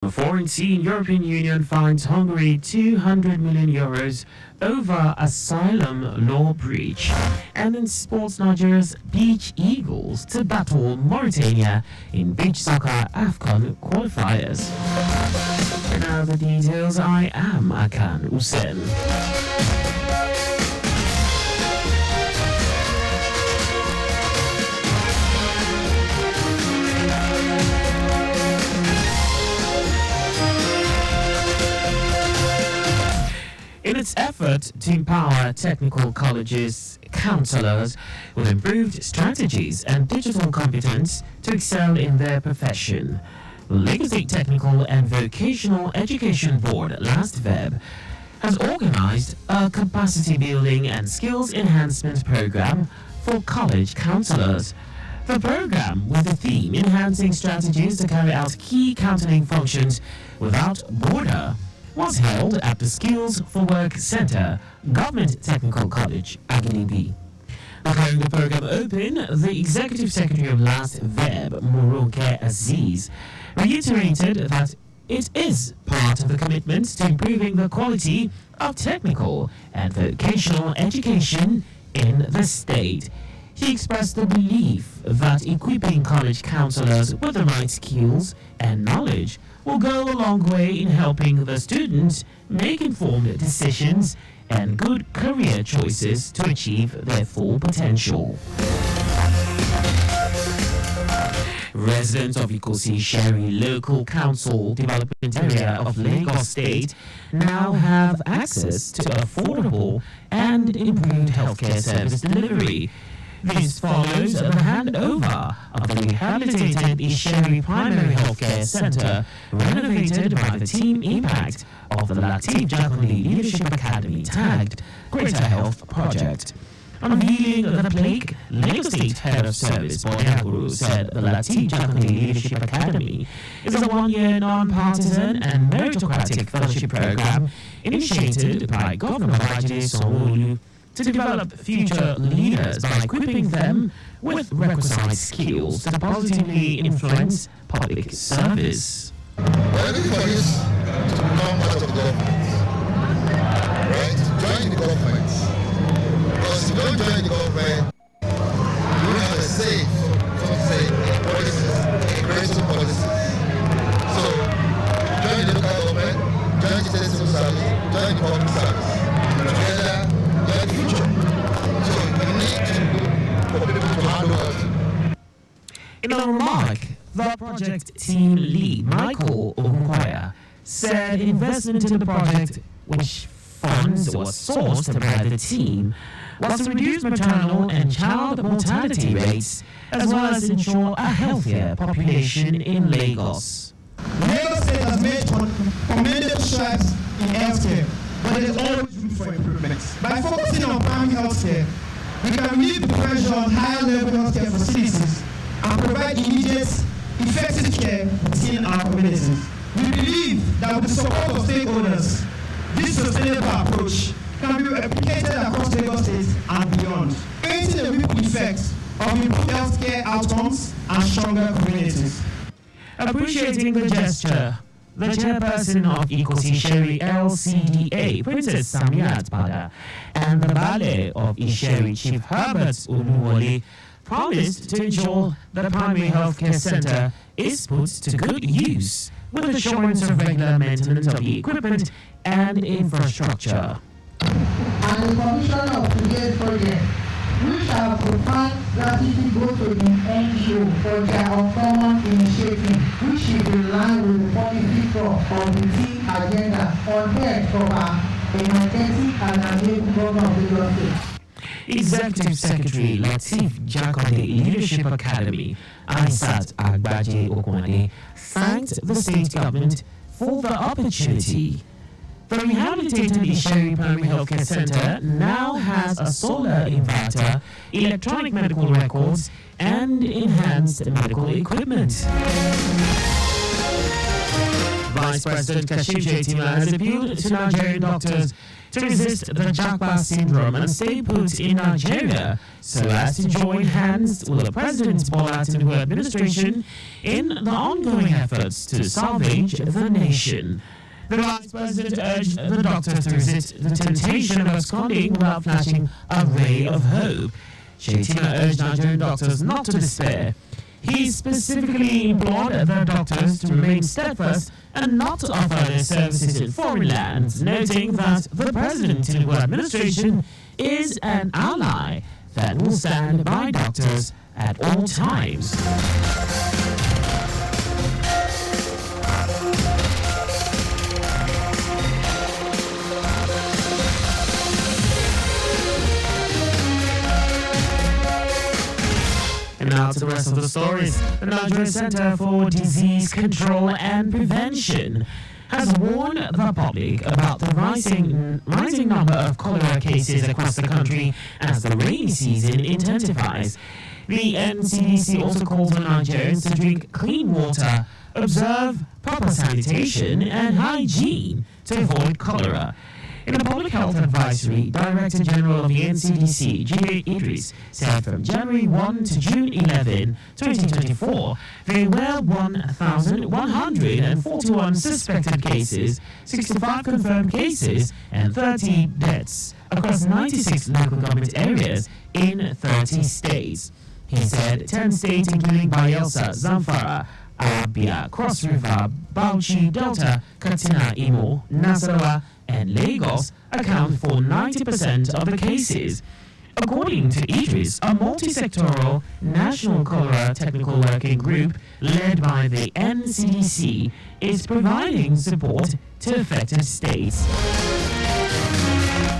The foreign team European Union fines Hungary €200 million over asylum law breach. And in sports, Nigeria's Beach Eagles to battle Mauritania in beach soccer AFCON qualifiers. And now the details. I am Akan Usen. In its effort to empower technical colleges counselors with improved strategies and digital competence to excel in their profession, the Lagos State Technical and Vocational Education Board, last Feb, has organized a capacity building and skills enhancement program for college counselors. The program, with the theme Enhancing Strategies to Carry Out Key Counseling Functions Without Border, was held at the Skills for Work Center, Government Technical College, Agilingbi. Declaring the program open, the Executive Secretary of last Feb, Moronke Aziz, reiterated that it is part of the commitment to improving the quality of technical and vocational education in the state. He expressed the belief that equipping college counselors with the right skills and knowledge will go a long way in helping the students make informed decisions and good career choices to achieve their full potential. Residents of Ikosi Sherry Local Council Development Area of Lagos State now have access to affordable and improved healthcare service delivery. This follows the handover of the rehabilitated Isheri Primary Healthcare Center, renovated by the Team Impact of the Lateef Jakonde Leadership Academy tagged Greater Health Project. Unveiling the plaque, Lagos State Head of Service Boyaguru said the Lateef Jakonde Leadership Academy is a one-year non-partisan and meritocratic fellowship program initiated by Governor Babajide Sanwo-Olu to develop future leaders by equipping them with requisite skills to positively influence public service. We're looking for this to become part of the government, right? Join the government. Because if you don't join the government, you have a say, in policies, in creating policies. So, join the local government, join the state civil service, join the public service. Together, the future. So we need for people to handle us. In a remark, the project team lead, Michael Ogunkwaya, said investment in the project, which funds was sourced by the team, was to reduce maternal and child mortality rates, as well as ensure a healthier population in Lagos. Lagos State has made commendable strides in healthcare, but there is always room for improvement. By focusing on primary healthcare, we can relieve the pressure on higher level healthcare facilities and provide immediate, effective care within our communities. We believe that with the support of stakeholders, this sustainable approach can be replicated across Lagos State and beyond, creating a ripple effect of improved healthcare outcomes and stronger communities. Appreciating the gesture, the chairperson of Ikosi Sherry LCDA, Princess Samiat Bada, and the ballet of Isheri, Chief Herbert Oluwole, promised to ensure that the primary healthcare center is put to good use, with assurance of regular maintenance of the equipment and infrastructure. And the commission of today's project, which have profound gratitude go to the NGO for their uncommon initiative, which is in line with the policy of the team agenda on health for our emergency and enabling government of Lagos State. Executive Secretary Lateef Jakonde Leadership Academy, Aisat Agbaje Okwande, thanked the state government for the opportunity. The rehabilitated Isheri Primary Healthcare Center now has a solar inverter, electronic medical records, and enhanced medical equipment. Vice President Kashim Shettima has appealed to Nigerian doctors to resist the Japa syndrome and stay put in Nigeria so as to join hands with the President Bola Tinubu administration in the ongoing efforts to salvage the nation. The Vice President urged the doctors to resist the temptation of absconding without flashing a ray of hope. Shettima urged Nigerian doctors not to despair. He specifically implored the doctors to remain steadfast and not to offer their services in foreign lands, noting that the President Tinubu administration is an ally that will stand by doctors at all times. And now to the rest of the stories. The Nigerian Center for Disease Control and Prevention has warned the public about the rising number of cholera cases across the country as the rainy season intensifies. The NCDC also calls on Nigerians to drink clean water, observe proper sanitation and hygiene to avoid cholera. In a public health advisory, Director General of the NCDC, G.A. Idris, said from January 1 to June 11, 2024, there were 1,141 suspected cases, 65 confirmed cases, and 30 deaths across 96 local government areas in 30 states. He said 10 states, including Bayelsa, Zamfara, Abia, Cross River, Bauchi, Delta, Katsina, Imo, Nasarawa, and Lagos account for 90% of the cases. According to Idris, a multi-sectoral national cholera technical working group led by the NCDC is providing support to affected states.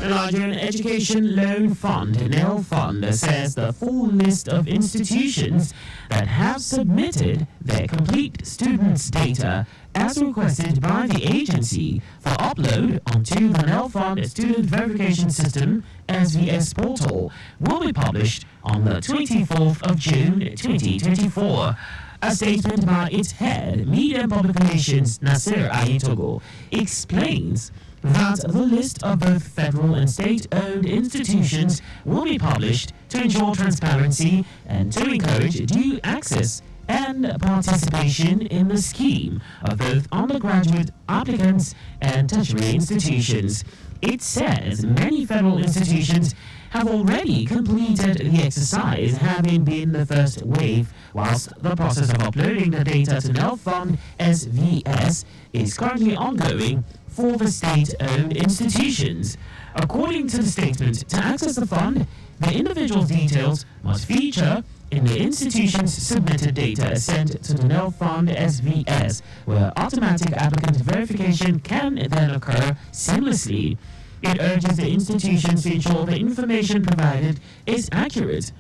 The Nigerian Education Loan Fund, NEL Fund, says the full list of institutions that have submitted their complete students' data as requested by the agency for upload onto the NEL Fund Student Verification System SVS portal will be published on the 24th of June 2024. A statement by its head, Media and Public Relations Nasir Ayitogo, explains that the list of both federal and state-owned institutions will be published to ensure transparency and to encourage due access and participation in the scheme of both undergraduate applicants and tertiary institutions. It says many federal institutions have already completed the exercise, having been the first wave, whilst the process of uploading the data to NEL Fund SVS is currently ongoing for the state-owned institutions. According to the statement, to access the fund, the individual details must feature in the institution's submitted data sent to the NEL Fund SVS, where automatic applicant verification can then occur seamlessly. It urges the institutions to ensure the information provided is accurate.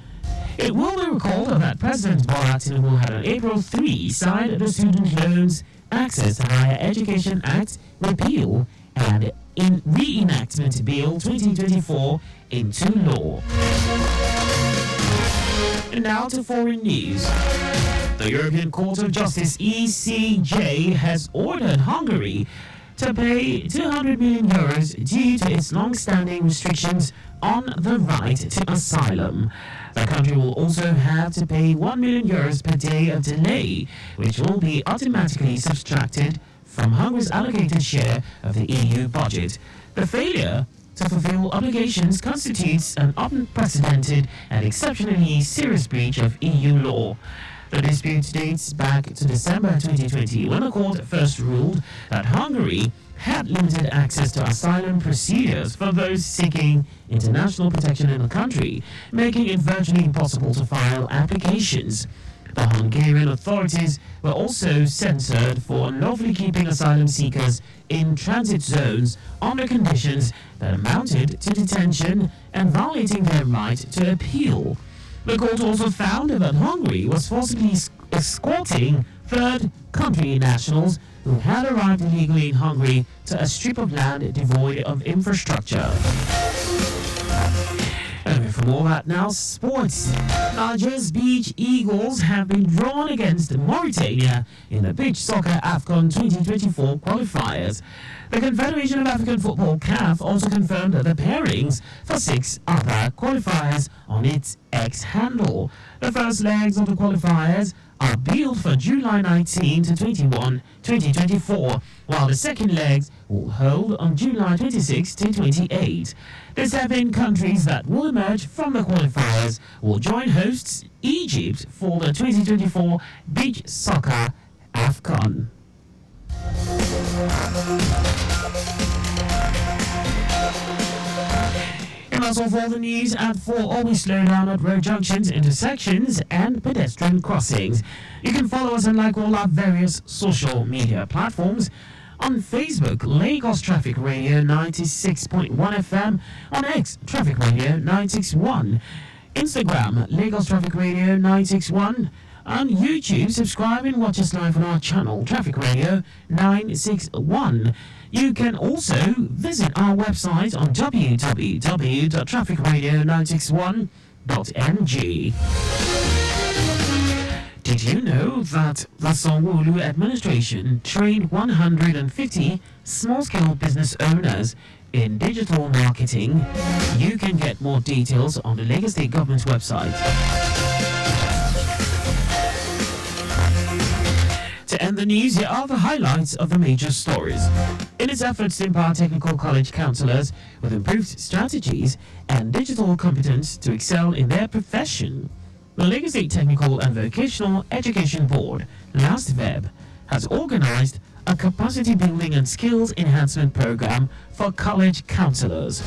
It will be recalled that President Bola Tinubu had on April 3 signed the Student Loans Access to Higher Education Act repeal and in reenactment Bill 2024 into law. And now to foreign news. The European Court of Justice ECJ has ordered Hungary to pay 200 million euros due to its long-standing restrictions on the right to asylum. The country will also have to pay 1 million euros per day of delay, which will be automatically subtracted from Hungary's allocated share of the EU budget. The failure to fulfill obligations constitutes an unprecedented and exceptionally serious breach of EU law. The dispute dates back to December 2020, when the court first ruled that Hungary had limited access to asylum procedures for those seeking international protection in the country, making it virtually impossible to file applications. The Hungarian authorities were also censored for unlawfully keeping asylum seekers in transit zones under conditions that amounted to detention and violating their right to appeal. The court also found that Hungary was forcibly escorting third country nationals who had arrived illegally in Hungary to a strip of land devoid of infrastructure. And from more at Now Sports. Nigeria's Beach Eagles have been drawn against Mauritania in the Beach Soccer AFCON 2024 qualifiers. The Confederation of African Football (CAF) also confirmed the pairings for 6 other qualifiers on its X handle. The first legs of the qualifiers are billed for July 19 to 21, 2024, while the second legs will hold on July 26 to 28. The 7 countries that will emerge from the qualifiers will join hosts Egypt for the 2024 Beach Soccer AFCON. And that's all for the news. At 4, always slow down at road junctions, intersections, and pedestrian crossings. You can follow us and like all our various social media platforms. On Facebook, Lagos Traffic Radio 96.1 FM. On X, Traffic Radio 961. Instagram, Lagos Traffic Radio 961. On YouTube, subscribe and watch us live on our channel, Traffic Radio 961. You can also visit our website on www.trafficradio961.ng. Did you know that the Sanwo-Olu administration trained 150 small-scale business owners in digital marketing? You can get more details on the Lagos State Government's website. To end the news, here are the highlights of the major stories. In its efforts to empower technical college counselors with improved strategies and digital competence to excel in their profession, the Lagos State Technical and Vocational Education Board, LASTVEB, has organized a capacity building and skills enhancement program for college counselors.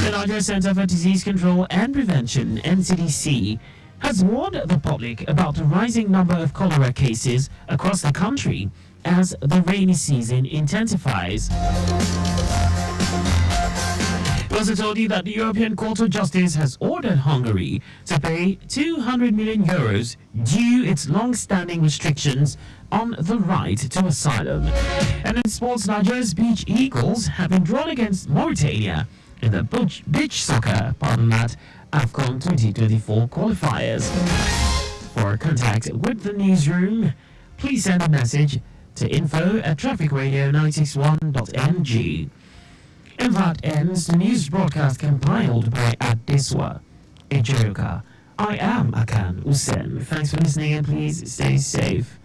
The Nigeria Center for Disease Control and Prevention, NCDC, has warned the public about the rising number of cholera cases across the country as the rainy season intensifies. We also told you that the European Court of Justice has ordered Hungary to pay 200 million euros due its long-standing restrictions on the right to asylum. And in sports, Nigeria's Beach Eagles have been drawn against Mauritania in the beach soccer AFCON 2024 qualifiers. For contact with the newsroom, please send a message to info@trafficradio961.ng. And that ends the news broadcast compiled by Adeswa Ejoka. I am Akan Usen. Thanks for listening and please stay safe.